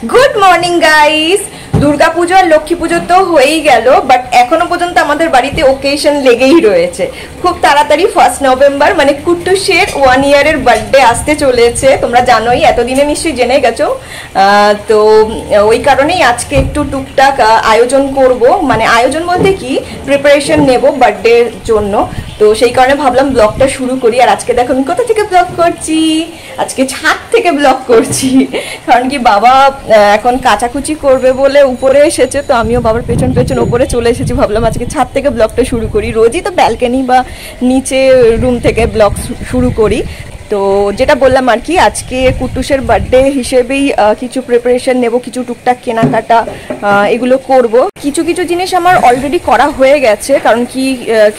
Good morning guys. Durga Puja আর লক্ষ্মী পুজো তো হয়েই গেল, বাট এখনো পর্যন্ত আমাদের বাড়িতে ওকেশন লেগেই রয়েছে। খুব তাড়াতাড়ি 1 নভেম্বর মানে কুট্টুসের 1 ইয়ারের বার্থডে আসতে চলেছে। তোমরা জানোই, এতদিনে নিশ্চয়ই জেনে গেছো। তো ওই কারণেই আজকে একটু টুকটাক আয়োজন করব, মানে আয়োজন বলতে কি প্রিপারেশন নেব বার্থডের জন্য। তো সেই কারণে ভাবলাম ব্লগটা শুরু করি। আর আজকে দেখো আমি কোথা থেকে ব্লগ করছি, আজকে ছাদ থেকে ব্লগ করছি। কারণ কি বাবা এখন কাচাকুচি করবে বলে উপরে এসেছে, তো আমিও বাবার পেছন পেছন উপরে চলে এসেছি। ভাবলাম আজকে ছাদ থেকে ব্লগটা শুরু করি। রোজই তো ব্যালকনি বা নিচে রুম থেকে ব্লগ শুরু করি। তো যেটা বললাম আর কি, আজকে কুট্টুসের বার্থডে হিসেবেই কিছু প্রিপারেশন নেব, কিছু টুকটাক কেনাকাটা এগুলো করব। কিছু কিছু জিনিস আমার অলরেডি করা হয়ে গেছে, কারণ কি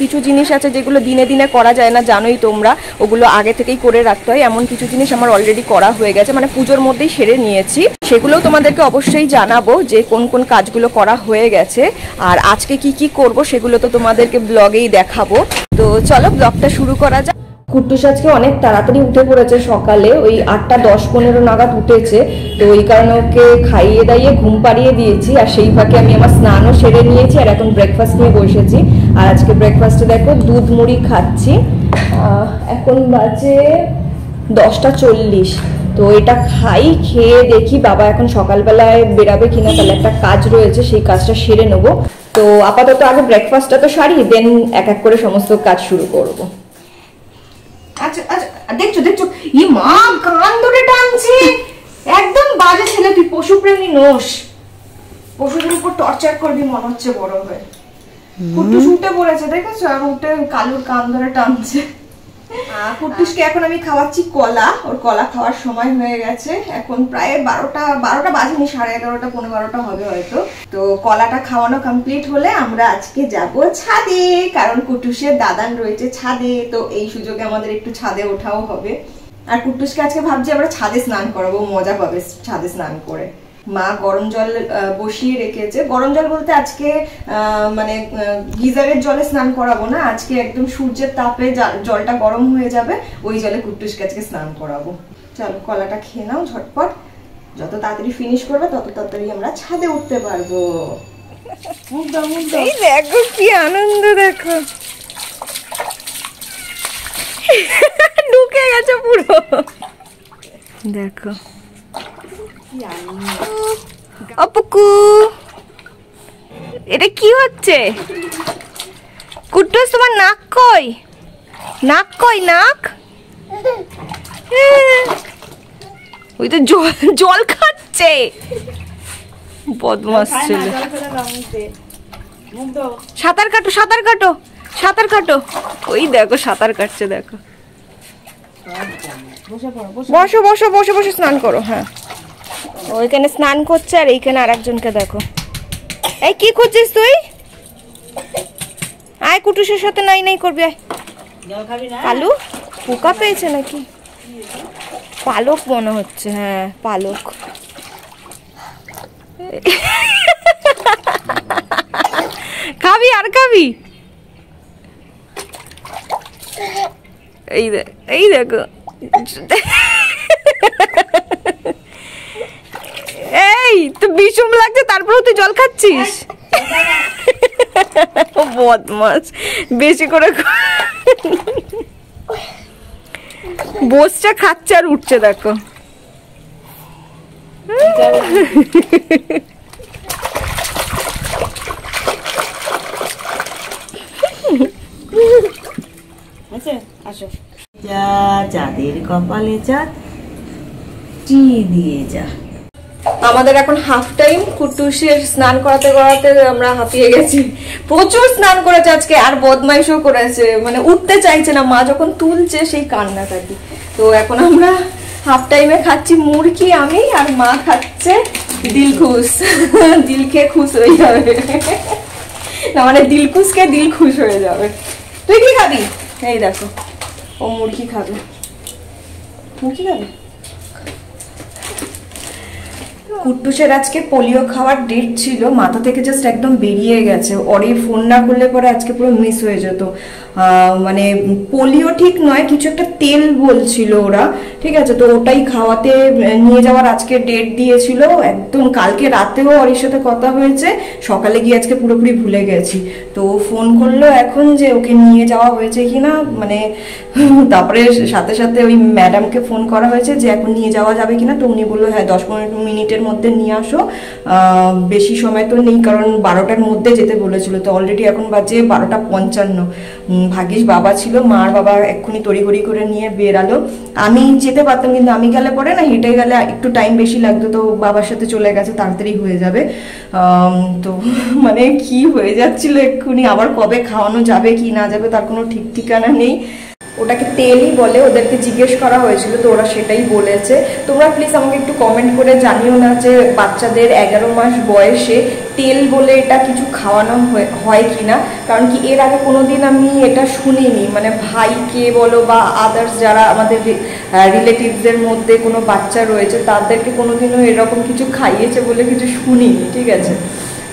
কিছু জিনিস আছে যেগুলো দিনে দিনে করা যায় না, জানোই তোমরা, ওগুলো আগে থেকেই করে রাখতে হয়। এমন কিছু জিনিস আমার অলরেডি করা হয়ে গেছে, মানে পুজোর মধ্যেই সেরে নিয়েছি। সেগুলোও তোমাদেরকে অবশ্যই জানাবো যে কোন কোন কাজগুলো করা হয়ে গেছে। আর আজকে কি কি করব সেগুলো তো তোমাদেরকে ব্লগেই দেখাবো। তো চলো ব্লগটা শুরু করা যাক। কুট্টুস আজকে অনেক তাড়াতাড়ি উঠে পড়েছে, সকালে ওই 8টা 10-15 নাগাদ উঠেছে। তো ওই কারণে ওকে খাইয়ে দাইয়ে ঘুম পাড়িয়ে দিয়েছি, আর সেই ফাঁকে আমি আমার স্নানও সেরে নিয়েছি আর এখন ব্রেকফাস্ট নিয়ে বসেছি। আর আজকে ব্রেকফাস্টে দেখো দুধ মুড়ি খাচ্ছি। এখন বাজে 10টা 40। তো এটা খাই, খেয়ে দেখি বাবা এখন সকালবেলায় বেরাবে কিনা, তাহলে একটা কাজ রয়েছে, সেই কাজটা সেরে নেবো। তো আপাতত আগে ব্রেকফাস্টটা তো সারি, দেন এক এক করে সমস্ত কাজ শুরু করবো। আচ্ছা আচ্ছা, দেখছো দেখছো, ই মা কান ধরে টানছে। একদম বাজে ছেলে তুই, পশুপ্রেমী নোস। পশুদের উপর টর্চার করবি মনে হচ্ছে বড় হয়ে। কুট্টুস উঠে পড়েছে দেখেছো, আর উঠে কালুর কান ধরে টানছে। কুট্টুসকে এখন আমি খাওয়াচ্ছি কলা। ওর কলা খাওয়ার সময় হয়ে গেছে, এখন প্রায় 12টা বাজেনি, 11:30 15টা হবে হয়তো। তো কলাটা খাওয়ানো কমপ্লিট হলে আমরা আজকে যাব ছাদে, কারণ কুট্টুসের দাদান রয়েছে ছাদে। তো এই সুযোগে আমাদের একটু ছাদে ওঠাও হবে। আর কুট্টুসকে আজকে ভাবছি আমরা ছাদে স্নান করাবো, মজা পাবে ছাদে স্নান করে। মা গরম জল বসিয়ে রেখেছে। গরম জল বলতে আজকে মানে গিজারের জলে স্নান করাবো না, আজকে একদম সূর্যের তাপে জলটা গরম হয়ে যাবে, ওই জলে কুট্টুসকে আজকে স্নান করাবো। চলো কলাটা খেয়ে নাও ঝটপট, যত তাড়াতাড়ি ফিনিশ করবে তত তাড়াতাড়ি আমরা ছাদে উঠতে পারবো। এই দেখো কি আনন্দ, দেখো ঢুকে গেছে পুরো, দেখো অপুকু। এটা কি হচ্ছে? কুট্টুস তোমার নাক কই? নাক কই? নাক ওই তো জল খাচ্ছে, বদমাস ছেলে। সাঁতার কাটো, সাঁতার কাটো, সাঁতার কাটো। ওই দেখো সাঁতার কাটছে, দেখো। বসো বসো বসে বসে স্নান করো। হ্যাঁ, ওইখানে স্নান করছে আর এইখানে আরেকজনকে দেখো। এই কি করছিস তুই? আয় কুটুসের সাথে নাই নাই করবি, আয়। কালু পোকা পেয়েছে নাকি? পালক মনে হচ্ছে, হ্যাঁ পালক। খাবি আর খাবি? এই দেখো, এই তো বিষম লাগছে তারপরেও তুই জল খাচ্ছিস? বদমাস, বেশি করে বসটা খাচ্ছে আর উঠছে, দেখো। আসো, যা চাঁদের কপালে চাঁদ দিয়ে যা। আমাদের এখন হাফ টাইম। কুট্টুসের স্নান করাতে করাতে আমরা হাঁপিয়ে গেছি, প্রচুর স্নান করেছে আজকে, আর বদমাইশও করেছে, মানে উঠতে চাইছে না, মা যখন তুলছে সেই কান্নাকাটি। তো এখন আমরা হাফ টাইমে খাচ্ছি মুরগি, আমি আর মা খাচ্ছে দিলখুশ। দিল খেয়ে খুশ হয়ে যাবে না, মানে দিলখুশকে দিল খুশ হয়ে যাবে। তুই কি খাবি? এই দেখো ও মুরগি খাবে, মুরগি খাবে। কুট্টুসের আজকে পোলিও খাওয়ার ডেট ছিল, মাথা থেকে জাস্ট একদম বেরিয়ে গেছে। ওরই ফোন না করলে পরে আজকে পুরো মিস হয়ে যেত। মানে পোলিও ঠিক নয়, কিছু একটা তেল বলছিল ওরা, ঠিক আছে। তো ওটাই খাওয়াতে নিয়ে যাওয়ার আজকে ডেট দিয়েছিল, একদম কালকে রাতেও ওর সাথে কথা হয়েছে, সকালে গিয়ে আজকে পুরোপুরি ভুলে গেছি। তো ফোন করলো এখন যে ওকে নিয়ে যাওয়া হয়েছে কিনা, মানে তারপরে সাথে সাথে ওই ম্যাডামকে ফোন করা হয়েছে যে এখন নিয়ে যাওয়া যাবে কিনা। তো উনি বললো হ্যাঁ 10-15 মিনিটের মধ্যে নিয়ে আসো, বেশি সময় তো নেই, কারণ 12টার মধ্যে যেতে বলেছিল। তো অলরেডি এখন বাজে 12:55। ভাগ্যিস বাবা ছিল, মার বাবা এক্ষুনি তড়িঘড়ি করে নিয়ে বেরালো। আমি যেতে পারতাম, কিন্তু আমি গেলে পরে না, হেঁটে গেলে একটু টাইম বেশি লাগতো, তো বাবার সাথে চলে গেছে, তাড়াতাড়ি হয়ে যাবে। তো মানে কি হয়ে যাচ্ছিল এক্ষুনি, আবার কবে খাওয়ানো যাবে কি না যাবে তার কোনো ঠিক ঠিকানা নেই। ওটাকে তেলই বলে, ওদেরকে জিজ্ঞেস করা হয়েছিল, তো ওরা সেটাই বলেছে। তোমরা প্লিজ আমাকে একটু কমেন্ট করে জানিও না যে বাচ্চাদের 11 মাস বয়সে তেল বলে এটা কিছু খাওয়ানো হয় কিনা, কারণ কি এর আগে কোনোদিন আমি এটা শুনিনি, মানে ভাইকে বলো বা আদার্স যারা আমাদের রিলেটিভসদের মধ্যে কোনো বাচ্চা রয়েছে তাদেরকে কোনোদিনও এরকম কিছু খাইয়েছে বলে কিছু শুনিনি, ঠিক আছে।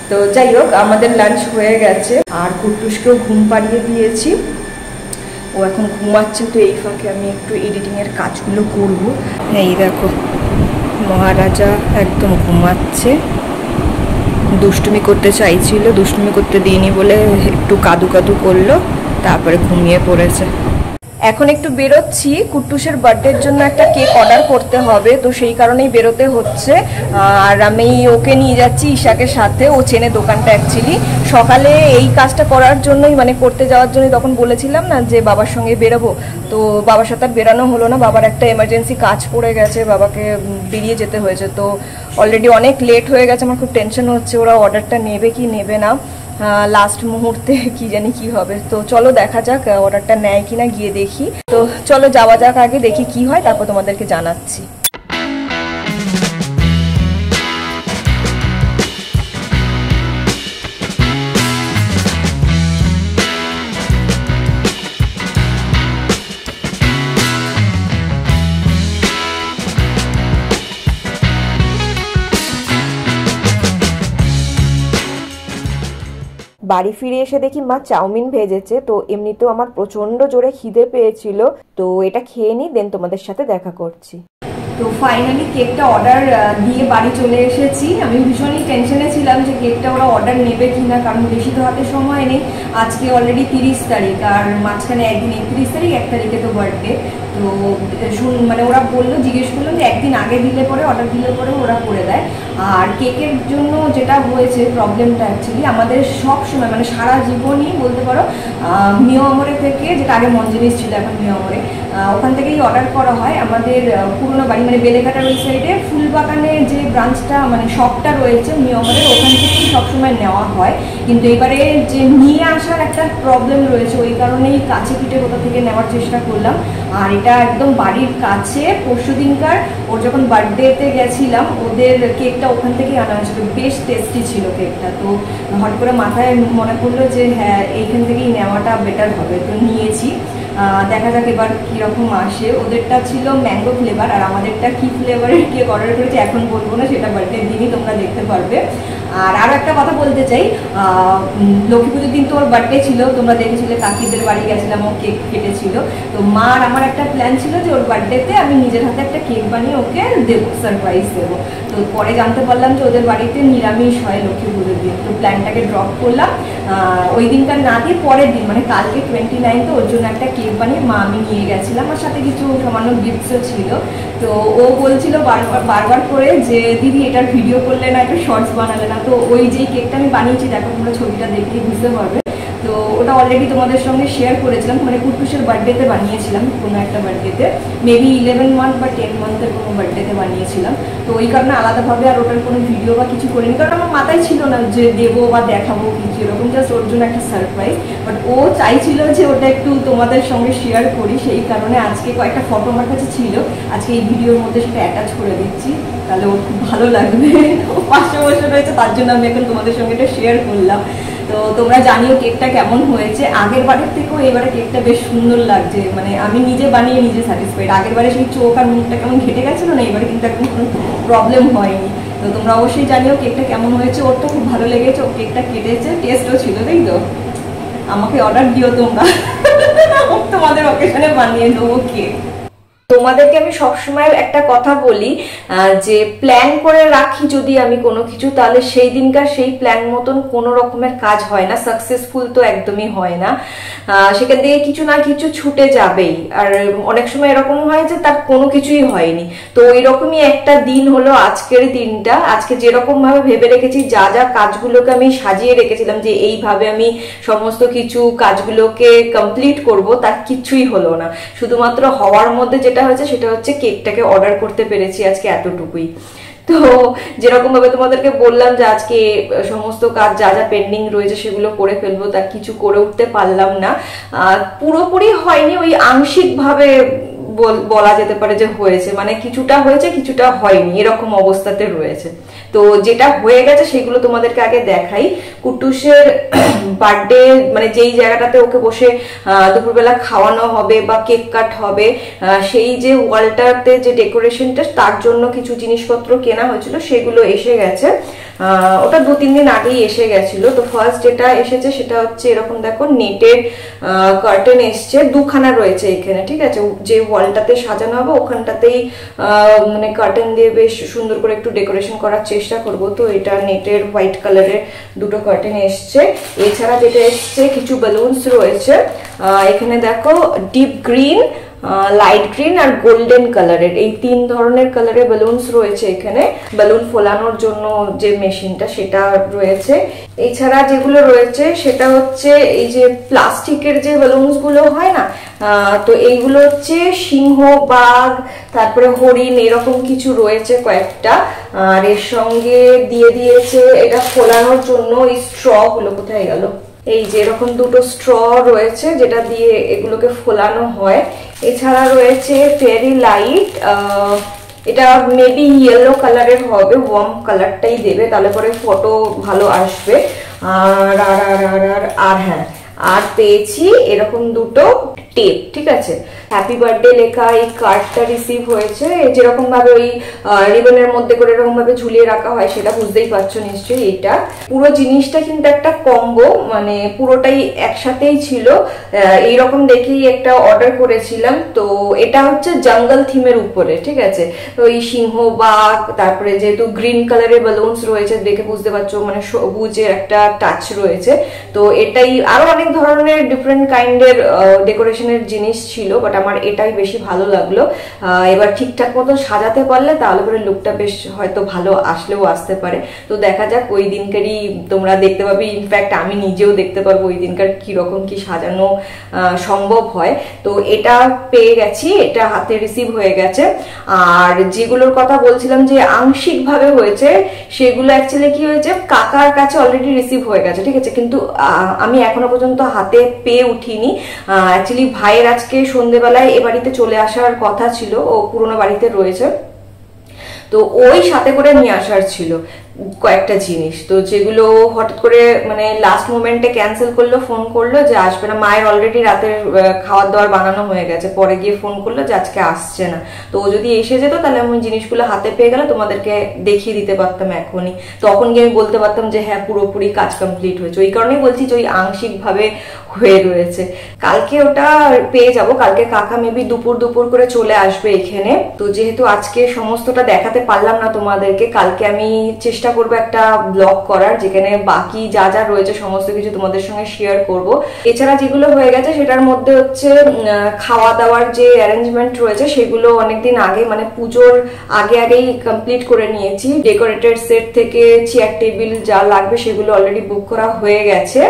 তো যাই হোক, আমাদের লাঞ্চ হয়ে গেছে, আর কুট্টুসকেও ঘুম পাড়িয়ে দিয়েছি, ও এখন ঘুমাচ্ছে। তো এই ফাঁকে আমি একটু এডিটিংয়ের কাজগুলো করব। এই দেখো মহারাজা একদম ঘুমাচ্ছে, দুষ্টুমি করতে চাইছিল, দুষ্টুমি করতে দিইনি বলে একটু কাদু কাদু করলো, তারপরে ঘুমিয়ে পড়েছে। এখন একটু বেরোচ্ছি, কুট্টুসের বার্থডের জন্য একটা কেক অর্ডার করতে হবে, তো সেই কারণেই বেরোতে হচ্ছে। আর আমি ওকে নিয়ে যাচ্ছি ঈশাকে সাথে, ও চেনে দোকানটা অ্যাকচুয়ালি। সকালে এই কাজটা করার জন্যই, মানে করতে যাওয়ার জন্যই তখন বলেছিলাম না যে বাবার সঙ্গে বেরোবো, তো বাবার সাথে আর বেরানো হলো না, বাবার একটা এমার্জেন্সি কাজ পড়ে গেছে, বাবাকে বেরিয়ে যেতে হয়েছে। তো অলরেডি অনেক লেট হয়ে গেছে, আমার খুব টেনশন হচ্ছে ওরা অর্ডারটা নেবে কি নেবে না, লাস্ট মুহূর্তে কি জানি কি হবে। তো চলো দেখা যাক অর্ডারটা নেয় কিনা, গিয়ে দেখি। তো চলো যাওয়া যাক, আগে দেখি কি হয়, তারপর তোমাদেরকে জানাচ্ছি। বাড়ি ফিরে এসে দেখি মা চাউমিন ভেজেছে, তো এমনিতেও আমার প্রচন্ড জোরে খিদে পেয়েছিল, তো এটা খেয়ে নিই, দেন তোমাদের সাথে দেখা করছি। তো ফাইনালি কেকটা অর্ডার দিয়ে বাড়ি চলে এসেছি। আমি ভীষণই টেনশনে ছিলাম যে কেকটা ওরা অর্ডার নেবে কিনা, কারণ বেশি তো হাতে সময় নেই, আজকে অলরেডি 30 তারিখ, আর মাঝখানে একদিন 31 তারিখ, 1 তারিখে তো বার্থডে। তো মানে ওরা বললো, জিজ্ঞেস করলো যে একদিন আগে দিলে পরে, অর্ডার দিলে পরে ওরা করে দেয়। আর কেকের জন্য যেটা হয়েছে প্রবলেমটা, অ্যাকচুয়ালি আমাদের সব সময় মানে সারা জীবনই বলতে পারো মিয়ামরে থেকে, যেটা আগে মঞ্জুরিস ছিল এখন মিয়ামরে, ওখান থেকেই অর্ডার করা হয়। আমাদের পুরোনো বাড়ি মানে বেলেঘাটার ওই সাইডে ফুলবাগানে যে ব্রাঞ্চটা মানে শপটা রয়েছে মিয়ামরের, ওখান থেকেই সবসময় নেওয়া হয়। কিন্তু এবারে যে নিয়ে আসার একটা প্রবলেম রয়েছে, ওই কারণেই কাছে পিঠে কোথা থেকে নেওয়ার চেষ্টা করলাম। আর এটা একদম বাড়ির কাছে, পরশু দিনকার ওর যখন বার্থডেতে গেছিলাম, ওদের কেকটা ওখান থেকেই আনা হয়েছিল, বেশ টেস্টি ছিল কেকটা। তো হট করে মাথায় মনে পড়লো যে হ্যাঁ এইখান থেকেই নেওয়াটা বেটার হবে, তো নিয়েছি। দেখা যাক এবার কীরকম আসে। ওদেরটা ছিল ম্যাঙ্গো ফ্লেভার, আর আমাদেরটা কী ফ্লেভারের কেক অর্ডার করেছে এখন বলবো না, সেটা বার্থডের দিনই তোমরা দেখতে পারবে। আর আরও একটা কথা বলতে চাই, লক্ষ্মী পুজোর দিন তো ওর বার্থডে ছিল, তোমরা দেখেছিলে কাকিদের বাড়ি গেছিলাম, ও কেক কেটেছিল। তো মার আমার একটা প্ল্যান ছিল যে ওর বার্থডেতে আমি নিজের হাতে একটা কেক বানিয়ে ওকে দেবো, সারপ্রাইজ দেবো। তো পরে জানতে পারলাম যে ওদের বাড়িতে নিরামিষ হয় লক্ষ্মী পুজোর দিন, তো প্ল্যানটাকে ড্রপ করলাম। ওই দিনকার না দিয়ে পরের দিন মানে কালকে 29 ওর জন্য একটা কেক বানিয়ে মা আমি নিয়ে গেছিলাম, আর সাথে কিছু সামান্য গিফটসও ছিল। তো ও বলছিল বারবার করে যে দিদি এটার ভিডিও করলে না, একটা শর্টস বানালে না। তো ওই যেই কেকটা আমি বানিয়েছি, দেখো তোমরা ছবিটা দেখলেই বুঝতে পারবে। তো ওটা অলরেডি তোমাদের সঙ্গে শেয়ার করেছিলাম, মানে কুট্টুসের বার্থডেতে বানিয়েছিলাম, কোনো একটা বার্থডেতে, মেবি 11 মান্থ বা 10 মান্থের কোনো বার্থডেতে বানিয়েছিলাম। তো ওই কারণে আলাদাভাবে আর ওটার কোনো ভিডিও বা কিছু করিনি, কারণ আমার মাথায় ছিল না যে দেবো বা দেখাবো কিছু এরকম, জাস্ট ওর জন্য একটা সারপ্রাইজ। বাট ও চাইছিল যে ওটা একটু তোমাদের সঙ্গে শেয়ার করি, সেই কারণে আজকে কয়েকটা ফটো আমার কাছে ছিল, আজকে এই ভিডিওর মধ্যে সেটা অ্যাটাচ করে দিচ্ছি, তাহলে ওর খুব ভালো লাগবে। ও পাশে বসে রয়েছে, তার জন্য আমি এখন তোমাদের সঙ্গে এটা শেয়ার করলাম। তো তোমরা জানিও কেকটা কেমন হয়েছে। আগের বারের থেকেও এবারে কেকটা বেশ সুন্দর লাগছে, মানে আমি নিজে বানিয়ে নিজে স্যাটিসফাইড। আগের বারে সেই চোখ আর মুখটা কেমন ঘেটে গেছিলো না, এবারে কিন্তু একদম কোনো প্রবলেম হয়নি। তো তোমরা অবশ্যই জানিও কেকটা কেমন হয়েছে। ওর তো খুব ভালো লেগেছে, ও কেকটা কেটেছে, টেস্টও ছিল, তাই তো। আমাকে অর্ডার দিও তোমরা, তোমাদের অকেশনে বানিয়ে দেবো কেক। তোমাদেরকে আমি সবসময় একটা কথা বলি যে প্ল্যান করে রাখি যদি আমি কোনো কিছু, তাহলে সেই দিনকার সেই প্ল্যান মতন কোনো রকমের কাজ হয় না, সাকসেসফুল তো একদমই হয় না। সেখান থেকে কিছু না কিছু ছুটে যাবেই, আর অনেক সময় এরকম হয় যে তার কোনো কিছুই হয়নি। তো এরকমই একটা দিন হলো আজকের দিনটা। আজকে যেরকম ভাবে ভেবে রেখেছি, যা যা কাজগুলোকে আমি সাজিয়ে রেখেছিলাম যে এইভাবে আমি সমস্ত কিছু কাজগুলোকে কমপ্লিট করব, তার কিছুই হলো না। শুধুমাত্র হওয়ার মধ্যে যেটা হয়েছে সেটা হচ্ছে কেকটাকে অর্ডার করতে পেরেছি আজকে, এতটুকুই। তো যেরকম ভাবে তোমাদেরকে বললাম যে আজকে সমস্ত কাজ যা যা পেন্ডিং রয়েছে সেগুলো করে ফেলবো, তার কিছু করে উঠতে পারলাম না। পুরোপুরি হয়নি, ওই আংশিক ভাবে বলা যেতে পারে যে হয়েছে, মানে কিছুটা হয়েছে কিছুটা হয়নি, এরকম অবস্থাতে রয়েছে। তো যেটা হয়ে গেছে সেগুলো তোমাদেরকে আগে দেখাই। কুট্টুসের বার্থডে মানে যেই জায়গাটাতে ওকে বসে দুপুরবেলা খাওয়ানো হবে বা কেক কাট হবে, সেই যে ওয়ালটাতে যে ডেকোরেশনটা, তার জন্য কিছু জিনিসপত্র কেনা হয়েছিল, সেগুলো এসে গেছে। ওটা 2-3 দিন আগেই এসে গেছিল। তো ফার্স্ট যেটা এসেছে সেটা হচ্ছে এরকম দেখো, নেটের কার্টেন এসছে, দুখানা রয়েছে এখানে, ঠিক আছে। যে ওয়ালটাতে সাজানো হবে ওখানটাতেই মানে কার্টেন দিয়ে বেশ সুন্দর করে একটু ডেকোরেশন করার চেষ্টা করব। তো এটা নেটের হোয়াইট কালারের দুটো কার্টেন এসছে। এছাড়া যেটা এসছে কিছু বেলুনস রয়েছে এখানে দেখো, ডিপ গ্রিন, লাইট গ্রিন আর গোল্ডেন কালারের, এই 3 ধরনের কালারের বেলুনস রয়েছে এখানে। বেলুন ফোলানোর জন্য যে মেশিনটা সেটা রয়েছে। এছাড়া যেগুলো রয়েছে সেটা হচ্ছে এই যে প্লাস্টিকের যে বেলুনস গুলো হয় না, তো এইগুলো হচ্ছে সিংহ, বাঘ, তারপরে হরিণ, এরকম কিছু রয়েছে কয়েকটা। আর এর সঙ্গে দিয়ে দিয়েছে এটা ফোলানোর জন্য এই স্ট্র গুলো, কোথায় গেল, এই যে এরকম দুটো স্ট্র রয়েছে যেটা দিয়ে এগুলোকে ফোলানো হয়। এছাড়া রয়েছে ফেরি লাইট, এটা মেবি ইয়েলো কালারের হবে, ওয়ার্ম কালারটাই দেবে, তাহলে পরে ফটো ভালো আসবে। আর আর আর আর আর আর হ্যাঁ, আর পেয়েছি এরকম দুটো টেপ, ঠিক আছে। হ্যাপি বার্থডে লেখা এই কার্ডটা রিসিভ হয়েছে, যেরকম ভাবে ওই রিবনের মধ্যে করে এরকম ভাবে ঝুলিয়ে রাখা হয়, সেটা বুঝতেই পারছো নিশ্চয়ই। এটা পুরো জিনিসটা কিন্তু একটা কম্বো, মানে পুরোটাই একসাথেই ছিল। এইরকম দেখেই একটা অর্ডার করেছিলাম। তো এটা হচ্ছে জঙ্গল থিমের উপরে, ঠিক আছে। ওই সিংহ, বাঘ, তারপরে যেহেতু গ্রিন কালারের বেলুনস রয়েছে দেখে বুঝতে পারছো, মানে সবুজের একটা টাচ রয়েছে। তো এটাই, আরো অনেক ধরনের ডিফারেন্ট কাইন্ডের ডেকোরেশনের জিনিস ছিল, বাট আমার এটাই বেশি ভালো লাগলো। এবার ঠিকঠাক মতো সাজাতে পারলে তাহলে পরে লুকটা বেশ হয়তো ভালো আসলেও আসতে পারে। তো দেখা যাক, ওই দিনকারই তোমরা দেখতে পাবে, ইনফ্যাক্ট আমি নিজেও দেখতে পারবো ওই দিনকার কিরকম কি সাজানো সম্ভব হয়। তো এটা পেয়ে গেছি, এটা হাতে রিসিভ হয়ে গেছে। আর যেগুলোর কথা বলছিলাম যে আংশিক ভাবে হয়েছে, সেগুলো অ্যাকচুয়ালি কি হয়েছে, কাকার কাছে অলরেডি রিসিভ হয়ে গেছে, ঠিক আছে। কিন্তু আমি এখনো পর্যন্ত হাতে পেয়ে উঠিনি। অ্যাকচুয়ালি ভাইয়ের আজকে সন্ধ্যেবেলায় এ বাড়িতে চলে আসার কথা ছিল, ও পুরোনো বাড়িতে রয়েছে, তো ওই সাথে করে নিয়ে আসার ছিল কয়েকটা জিনিস। তো যেগুলো হঠাৎ করে মানে লাস্ট মোমেন্টে ক্যান্সেল করলো, ফোন করলো যে আসবে না। মায়ের অলরেডি রাতের খাওয়ার দাওয়ার বানানো হয়ে গেছে, পরে গিয়ে ফোন করলো যে আজকে আসছে না। তো ও যদি এসে যেত তাহলে আমি জিনিসগুলো হাতে পেয়ে গেলে তোমাদেরকে দেখিয়ে দিতে পারতাম এখনই, তখন গিয়ে আমি বলতে পারতাম যে হ্যাঁ পুরোপুরি কাজ কমপ্লিট হয়েছে। ওই কারণেই বলছি যে ওই আংশিক ভাবে হয়ে রয়েছে। কালকে ওটা পেয়ে যাব, কালকে কাকা মেবি দুপুর করে চলে আসবে এখানে। তো যেহেতু আজকে সমস্তটা দেখাতে পারলাম না তোমাদেরকে, কালকে আমি চেষ্টা করবো একটা ব্লগ করার, যেখানে বাকি যা যা রয়েছে সমস্ত কিছু তোমাদের সঙ্গে শেয়ার করব। এছাড়া যেগুলো হয়ে গেছে সেটার মধ্যে হচ্ছে খাওয়া দাওয়ার যে অ্যারেঞ্জমেন্ট রয়েছে সেগুলো অনেকদিন আগে, মানে পুজোর আগেই কমপ্লিট করে নিয়েছি। ডেকোরেটেড সেট থেকে চেয়ার টেবিল যা লাগবে সেগুলো অলরেডি বুক করা হয়ে গেছে।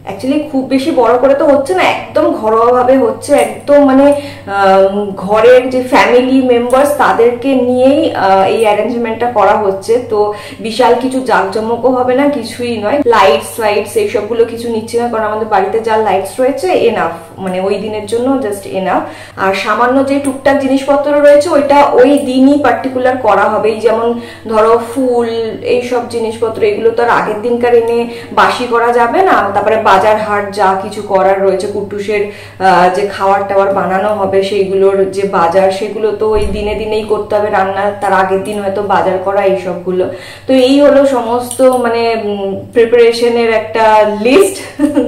অ্যাকচুয়ালি খুব বেশি বড় করে তো হচ্ছে না, একদম ঘরোয়া ভাবে হচ্ছে, একদম মানে ঘরের যে ফ্যামিলি মেম্বার্স তাদেরকে নিয়েই এই অ্যারেঞ্জমেন্টটা করা হচ্ছে। তো বিশাল কিছু জাঁকজমকও হবে না, কিছুই নয়। লাইটস এই সবগুলো কিছু নিচ্ছি না, কারণ আমাদের বাড়িতে যা লাইটস রয়েছে এনাফ, মানে ওই দিনের জন্য জাস্ট এনাফ। আর সামান্য যে টুকটাক জিনিসপত্র রয়েছে ওইটা ওই দিনই পার্টিকুলার করা হবে। এই যেমন ধরো ফুল, এইসব জিনিসপত্র, এগুলো তো আর আগের দিনকার এনে বাসি করা যাবে না। তারপরে বাজার হাট যা কিছু করার রয়েছে, কুট্টুসের যে খাবার টাবার বানানো হবে সেইগুলোর যে বাজার, সেগুলো তো ওই দিনে দিনেই করতে হবে, রান্না তার আগের দিন হয়তো বাজার করা এইসবগুলো। তো এই হলো সমস্ত মানে প্রিপারেশনের একটা লিস্ট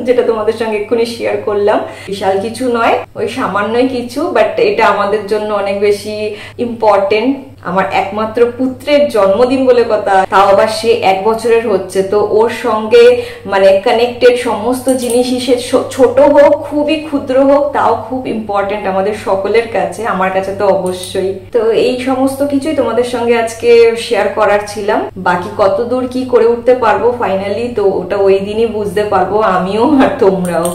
যেটা তোমাদের সঙ্গে এক্ষুনি শেয়ার করলাম। বিশাল কিছু নয়, ওই সামান্যই কিছু, বাট এটা আমাদের জন্য অনেক বেশি ইম্পর্টেন্ট। আমার একমাত্র পুত্রের জন্মদিন বলে কথা, তাও আবার সে 1 বছরের হচ্ছে, তো ওর সঙ্গে মানে কানেক্টেড সমস্ত জিনিসই, সে ছোট হোক খুবই ক্ষুদ্র হোক, তাও খুব ইম্পর্টেন্ট আমাদের সকলের কাছে, আমার কাছে তো অবশ্যই। তো এই সমস্ত কিছুই তোমাদের সঙ্গে আজকে শেয়ার করার ছিলাম। বাকি কতদূর কি করে উঠতে পারবো ফাইনালি, তো ওটা ওই দিনই বুঝতে পারবো, আমিও আর তোমরাও।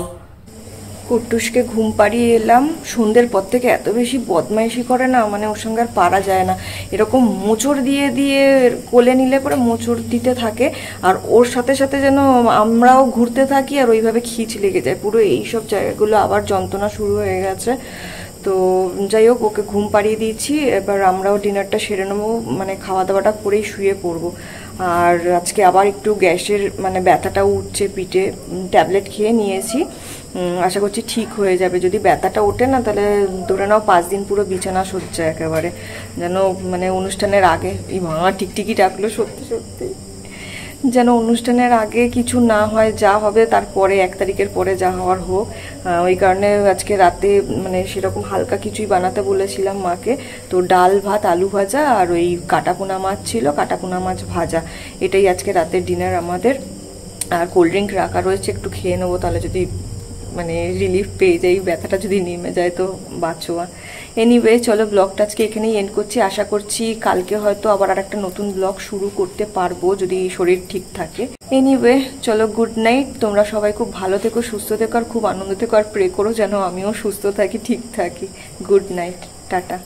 কুট্টুসকে ঘুম পাড়িয়ে এলাম, সন্ধ্যের পর থেকে এত বেশি বদমাইশি করে না, মানে ওর সঙ্গে আর পারা যায় না। এরকম মোচড় দিয়ে দিয়ে কোলে নিলে পরে মোচড় দিতে থাকে, আর ওর সাথে সাথে যেন আমরাও ঘুরতে থাকি, আর ওইভাবে খিচ লেগে যায় পুরো। এইসব জায়গাগুলো আবার যন্ত্রণা শুরু হয়ে গেছে। তো যাই হোক, ওকে ঘুম পাড়িয়ে দিয়েছি, এবার আমরাও ডিনারটা সেরে নেবো, মানে খাওয়া দাওয়াটা করেই শুয়ে পড়বো। আর আজকে আবার একটু গ্যাসের মানে ব্যথাটা উঠছে পিঠে, ট্যাবলেট খেয়ে নিয়েছি, আশা করছি ঠিক হয়ে যাবে। যদি ব্যথাটা ওঠে না, তাহলে ধরে নাও 5 দিন পুরো বিছানা সজ্জা একেবারে, যেন মানে অনুষ্ঠানের আগে, এই মা টিকটিকি ডাকলো, সত্যি সত্যি যেন অনুষ্ঠানের আগে কিছু না হয়, যা হবে তারপরে 1 তারিখের পরে যা হওয়ার হোক। ওই কারণে আজকে রাতে মানে সেরকম হালকা কিছুই বানাতে বলেছিলাম মাকে। তো ডাল ভাত আলু ভাজা আর ওই কাটাপোনা মাছ ছিল, কাটাপোনা মাছ ভাজা, এটাই আজকে রাতের ডিনার আমাদের। আর কোল্ড ড্রিঙ্ক রাখা রয়েছে, একটু খেয়ে নেবো, তাহলে যদি মানে রিলিফ পেয়ে যাই, ব্যথাটা যদি নেমে যায় তো বাঁচোয়া। এনিওয়ে চলো, ব্লগটা আজকে এখানেই এন্ড করছি। আশা করছি কালকে হয়তো আবার আর একটা নতুন ব্লগ শুরু করতে পারবো, যদি শরীর ঠিক থাকে। এনিওয়ে চলো, গুড নাইট। তোমরা সবাই খুব ভালো থেকো, সুস্থ থেকো, আর খুব আনন্দ থেকো, আর প্রে করো যেন আমিও সুস্থ থাকি, ঠিক থাকি। Good night, tata.